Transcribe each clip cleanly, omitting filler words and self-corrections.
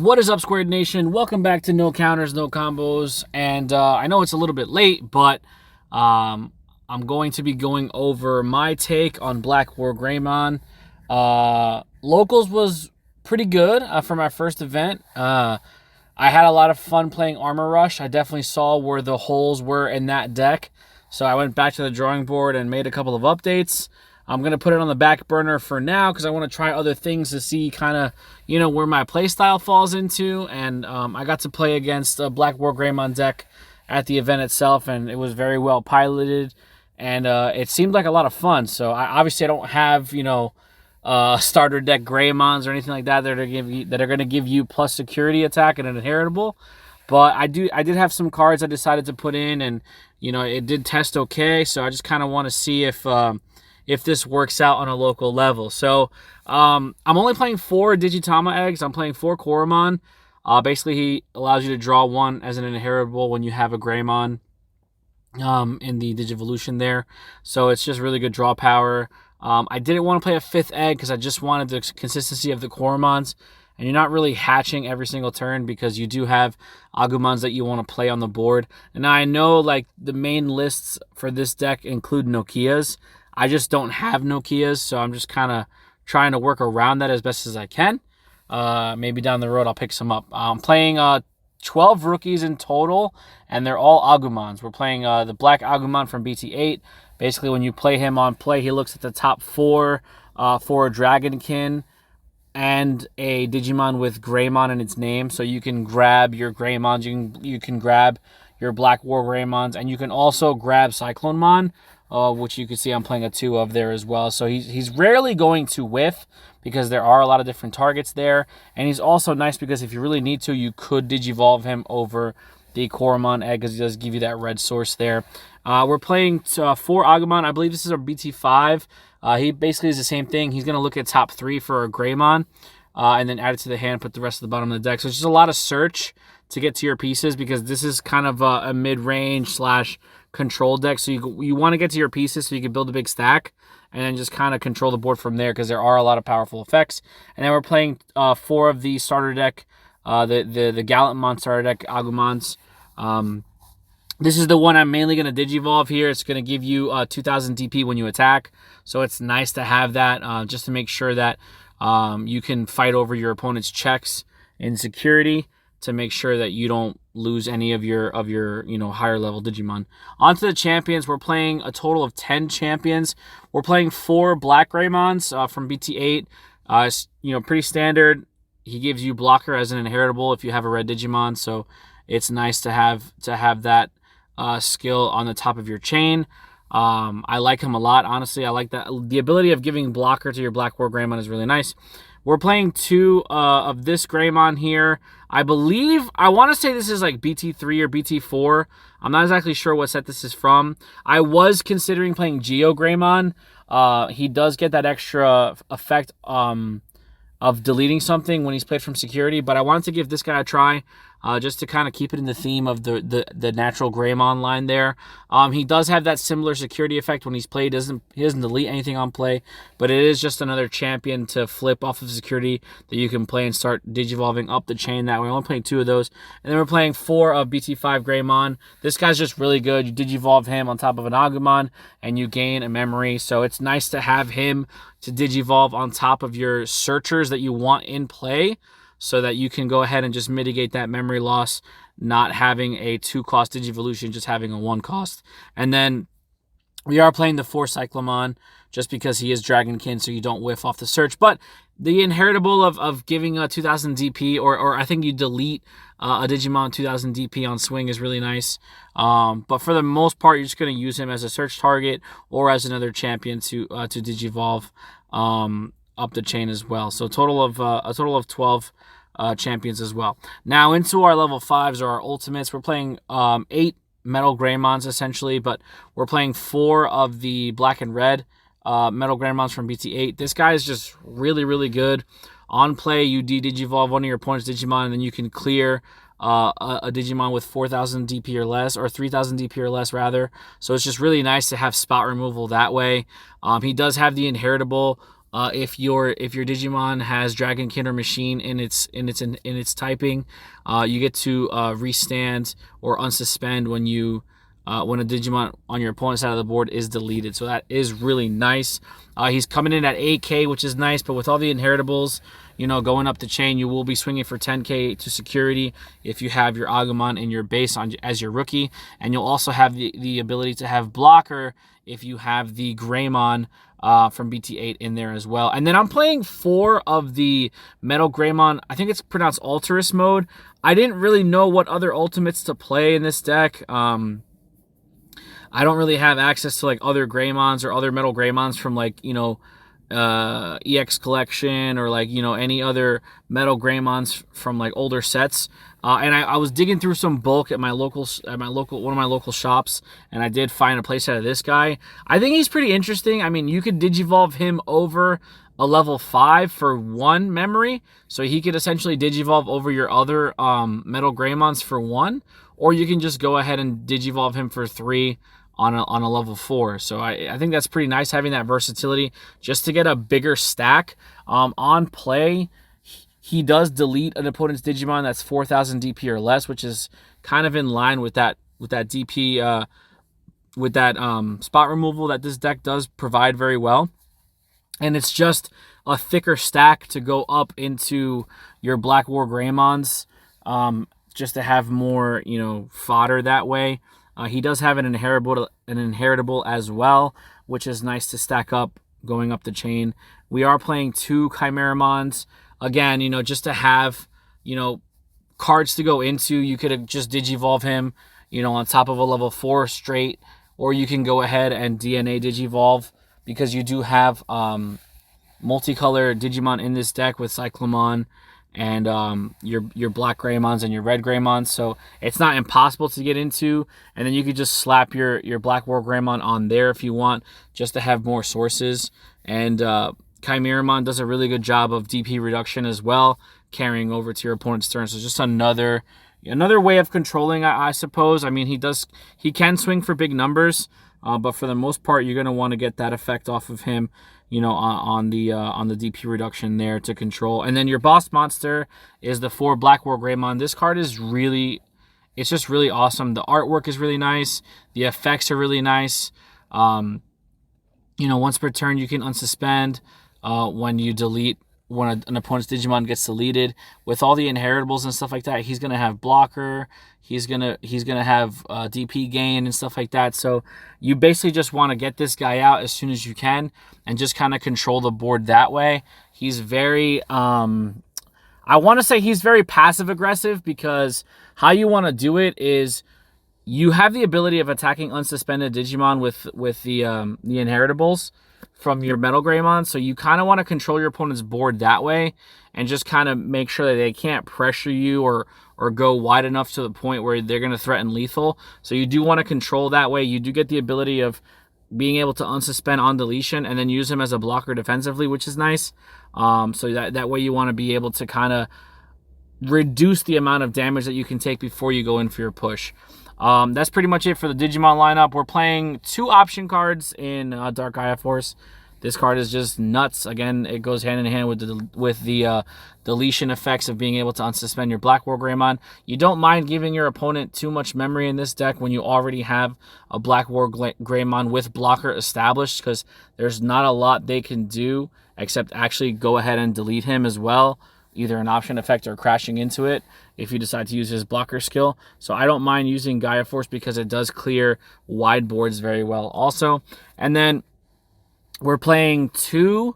What is up, Squared Nation? Welcome back to No Counters, No Combos. And I know it's a little bit late, but I'm going to be going over my take on Black Wargreymon. Locals was pretty good for my first event. I had a lot of fun playing Armor Rush. I definitely saw where the holes were in that deck. So I went back to the drawing board and made a couple of updates. I'm going to put it on the back burner for now because I want to try other things to see kind of, where my playstyle falls into. And I got to play against a Black Wargreymon deck at the event itself, and it was very well piloted. And it seemed like a lot of fun. So obviously I don't have, starter deck Greymons or anything like that that are going to give you plus security attack and an inheritable. But I did have some cards I decided to put in, and it did test okay. So I just kind of want to see if this works out on a local level. So I'm only playing 4 Digitama eggs. I'm playing 4 Koromon. Basically, he allows you to draw 1 as an inheritable when you have a Greymon in the Digivolution there. So it's just really good draw power. I didn't want to play a 5th egg because I just wanted the consistency of the Koromons. And you're not really hatching every single turn because you do have Agumons that you want to play on the board. And I know like the main lists for this deck include Nokias. I just don't have Nokias, so I'm just kind of trying to work around that as best as I can. Maybe down the road I'll pick some up. I'm playing 12 rookies in total, and they're all Agumons. We're playing the Black Agumon from BT-08. Basically, when you play him on play, he looks at the top 4 for a Dragonkin and a Digimon with Greymon in its name. So you can grab your Greymons, you can grab your Black Wargreymons, and you can also grab Cyclonemon, which you can see I'm playing a 2 of there as well. So he's rarely going to whiff because there are a lot of different targets there. And he's also nice because if you really need to, you could Digivolve him over the Koromon egg because he does give you that red source there. We're playing 4 Agumon. I believe this is our BT5. He basically is the same thing. He's going to look at top 3 for a Greymon and then add it to the hand, put the rest of the bottom of the deck. So it's just a lot of search to get to your pieces because this is kind of a mid-range / control deck. So you want to get to your pieces so you can build a big stack and then just kind of control the board from there because there are a lot of powerful effects. And then we're playing 4 of the starter deck, the Gallantmon starter deck Agumons. This is the one I'm mainly going to Digivolve here. It's going to give you 2,000 DP when you attack. So it's nice to have that just to make sure that you can fight over your opponent's checks in security to make sure that you don't lose any of your higher level Digimon. On to the champions. We're playing a total of 10 champions. We're playing 4 Black Greymons from BT-08. Pretty standard. He gives you blocker as an inheritable if you have a red Digimon. So it's nice to have that skill on the top of your chain. I like him a lot, honestly. I like that. The ability of giving blocker to your Black Wargreymon is really nice. We're playing 2 of this Greymon here. I want to say this is like BT3 or BT4. I'm not exactly sure what set this is from. I was considering playing Geo Greymon. He does get that extra effect of deleting something when he's played from security, but I wanted to give this guy a try. Just to kind of keep it in the theme of the natural Greymon line there. He does have that similar security effect when he's played. He doesn't delete anything on play, but it is just another champion to flip off of security that you can play and start Digivolving up the chain that way. We're only playing 2 of those. And then we're playing 4 of BT5 Greymon. This guy's just really good. You Digivolve him on top of an Agumon, and you gain a memory. So it's nice to have him to Digivolve on top of your searchers that you want in play, so that you can go ahead and just mitigate that memory loss, not having a 2-cost Digivolution, just having a 1-cost. And then we are playing the 4 Cyclomon just because he is Dragonkin, so you don't whiff off the search. But the inheritable of giving a 2,000 DP, or I think you delete a Digimon 2,000 DP on swing is really nice. But for the most part, you're just going to use him as a search target or as another champion to Digivolve up the chain as well. So a total of 12 champions as well. Now into our level 5s or our ultimates. We're playing 8 Metal Greymons essentially, but we're playing 4 of the black and red Metal Greymons from BT-08. This guy is just really, really good. On play, you Digivolve one of your opponent's Digimon, and then you can clear a Digimon with 4,000 DP or less, or 3,000 DP or less, rather. So it's just really nice to have spot removal that way. He does have the inheritable If your Digimon has Dragonkin or Machine in its typing, you get to restand or unsuspend when a Digimon on your opponent's side of the board is deleted. So that is really nice. He's coming in at 8K, which is nice, but with all the inheritables, going up the chain, you will be swinging for 10K to security if you have your Agumon in your base as your rookie, and you'll also have the ability to have blocker if you have the Greymon from BT-08 in there as well. And then I'm playing 4 of the Metal Greymon. I think it's pronounced Alterous mode. I didn't really know what other ultimates to play in this deck. I don't really have access to like other Greymons or other Metal Greymons from like, EX collection or like, any other Metal Greymons from like older sets. And I was digging through some bulk at one of my local shops, and I did find a playset of this guy. I think he's pretty interesting. I mean, you could Digivolve him over a level 5 for 1 memory, so he could essentially Digivolve over your other Metal Greymons for 1, or you can just go ahead and Digivolve him for 3 on a level 4. So I think that's pretty nice, having that versatility just to get a bigger stack. On play, he does delete an opponent's Digimon that's 4,000 DP or less, which is kind of in line with that DP spot removal that this deck does provide very well. And it's just a thicker stack to go up into your Black Wargreymons, just to have more, fodder that way. He does have an inheritable as well, which is nice to stack up going up the chain. We are playing 2 Chimeramons. Again, just to have, cards to go into. You could just Digivolve him, on top of a level 4 straight, or you can go ahead and DNA Digivolve, because you do have multicolor Digimon in this deck with Cyclomon and your Black Greymons and your Red Greymons, so it's not impossible to get into. And then you could just slap your Black Wargreymon on there if you want, just to have more sources. And Chimeramon does a really good job of DP reduction as well, carrying over to your opponent's turn. So just another way of controlling, I suppose. I mean, he can swing for big numbers, but for the most part, you're going to want to get that effect off of him, on the DP reduction there to control. And then your boss monster is the 4 Black Wargreymon. This card is it's just really awesome. The artwork is really nice. The effects are really nice. Once per turn, you can unsuspend when you delete, when an opponent's Digimon gets deleted. With all the inheritables and stuff like that, he's gonna have blocker. He's gonna have DP gain and stuff like that. So you basically just want to get this guy out as soon as you can and just kind of control the board that way. He's very I want to say he's very passive aggressive, because how you want to do it is you have the ability of attacking unsuspended Digimon with the inheritables from your Metal Greymon. So you kind of want to control your opponent's board that way, and just kind of make sure that they can't pressure you or go wide enough to the point where they're going to threaten lethal. So you do want to control that way. You do get the ability of being able to unsuspend on deletion and then use him as a blocker defensively, which is nice. So that way you want to be able to kind of reduce the amount of damage that you can take before you go in for your push. That's pretty much it for the Digimon lineup. We're playing 2 option cards in Dark Gaia Force. This card is just nuts. Again, it goes hand in hand with the deletion effects of being able to unsuspend your Black Wargreymon. You don't mind giving your opponent too much memory in this deck when you already have a Black Wargreymon with blocker established, because there's not a lot they can do except actually go ahead and delete him as well, either an option effect or crashing into it if you decide to use his blocker skill. So I don't mind using Gaia Force because it does clear wide boards very well also. And then we're playing 2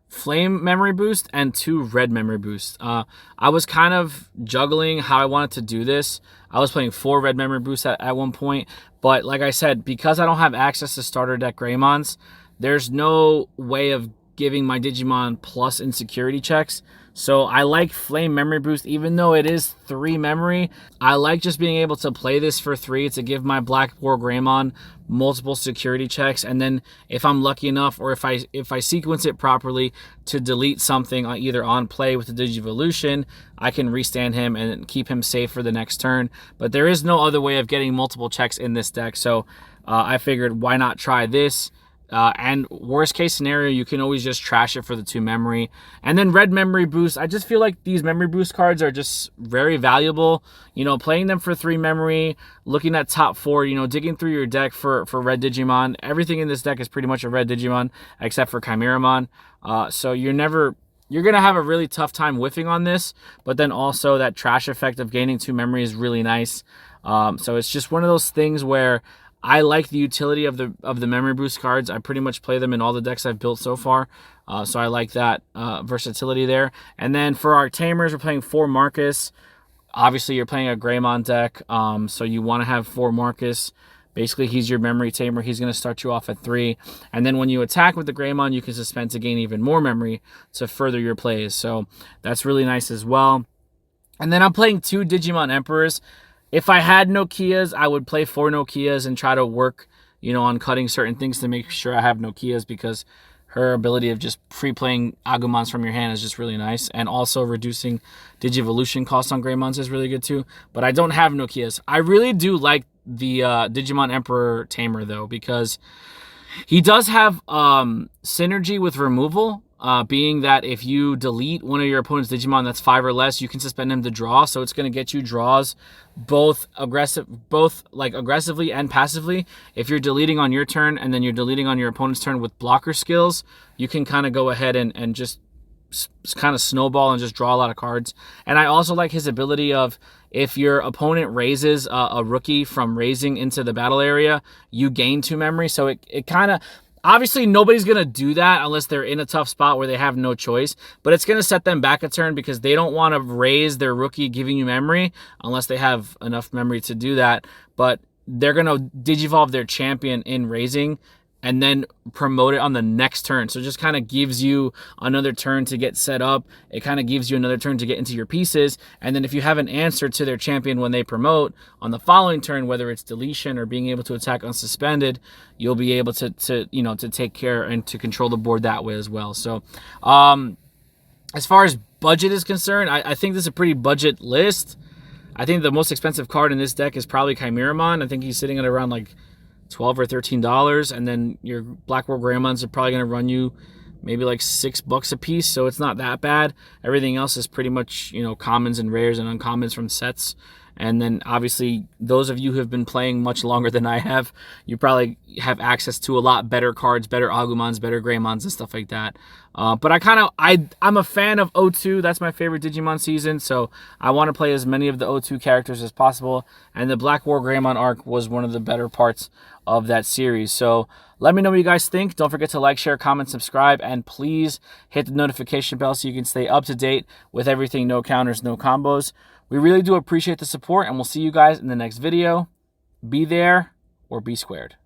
Flame Memory Boost and 2 Red Memory Boost. I was kind of juggling how I wanted to do this. I was playing 4 Red Memory Boosts at one point, but like I said, because I don't have access to starter deck Greymons, there's no way of giving my Digimon plus insecurity checks. So I like Flame Memory Boost, even though it is 3 memory. I like just being able to play this for 3 to give my Black Wargreymon multiple security checks, and then if I'm lucky enough, or if I sequence it properly to delete something either on play with the Digivolution, I can restand him and keep him safe for the next turn. But there is no other way of getting multiple checks in this deck, so I figured why not try this. And worst case scenario, you can always just trash it for the 2 memory. And then red memory boost. I just feel like these memory boost cards are just very valuable. You know, playing them for 3 memory, looking at top 4, you know, digging through your deck for red Digimon. Everything in this deck is pretty much a red Digimon except for Chimeramon. So you're going to have a really tough time whiffing on this. But then also that trash effect of gaining 2 memory is really nice. So it's just one of those things where I like the utility of the memory boost cards. I pretty much play them in all the decks I've built so far. So I like that versatility there. And then for our tamers, we're playing 4 Marcus. Obviously, you're playing a Greymon deck, so you want to have 4 Marcus. Basically, he's your memory tamer. He's going to start you off at 3. And then when you attack with the Greymon, you can suspend to gain even more memory to further your plays. So that's really nice as well. And then I'm playing 2 Digimon Emperors. If I had Nokias, I would play 4 Nokias and try to work, you know, on cutting certain things to make sure I have Nokias, because her ability of just free-playing Agumons from your hand is just really nice. And also reducing Digivolution costs on Greymons is really good too. But I don't have Nokias. I really do like the Digimon Emperor Tamer, though, because he does have synergy with removal. Being that if you delete one of your opponent's Digimon that's 5 or less, you can suspend him to draw. So it's going to get you draws both aggressively and passively. If you're deleting on your turn and then you're deleting on your opponent's turn with blocker skills, you can kind of go ahead and just kind of snowball and just draw a lot of cards. And I also like his ability of, if your opponent raises a rookie from raising into the battle area, you gain 2 memory. So it kind of... Obviously, nobody's going to do that unless they're in a tough spot where they have no choice. But it's going to set them back a turn, because they don't want to raise their rookie giving you memory unless they have enough memory to do that. But they're going to Digivolve their champion in raising and then promote it on the next turn. So it just kind of gives you another turn to get set up. It kind of gives you another turn to get into your pieces. And then if you have an answer to their champion when they promote on the following turn, whether it's deletion or being able to attack unsuspended, you'll be able to take care and to control the board that way as well. So as far as budget is concerned, I think this is a pretty budget list. I think the most expensive card in this deck is probably Chimeramon. I think he's sitting at around like $12 or $13, and then your Black Wargreymons are probably going to run you maybe like $6 a piece, so it's not that bad. Everything else is pretty much, you know, commons and rares and uncommons from sets. And then obviously those of you who have been playing much longer than I have, you probably have access to a lot better cards, better Agumons, better Greymons and stuff like that. But I'm a fan of 02. That's my favorite Digimon season, so I want to play as many of the 02 characters as possible. And the Black Wargreymon arc was one of the better parts of that series. So let me know what you guys think. Don't forget to like, share, comment, subscribe, and please hit the notification bell so you can stay up to date with everything No Counters, No Combos. We really do appreciate the support, and we'll see you guys in the next video. Be there or be squared.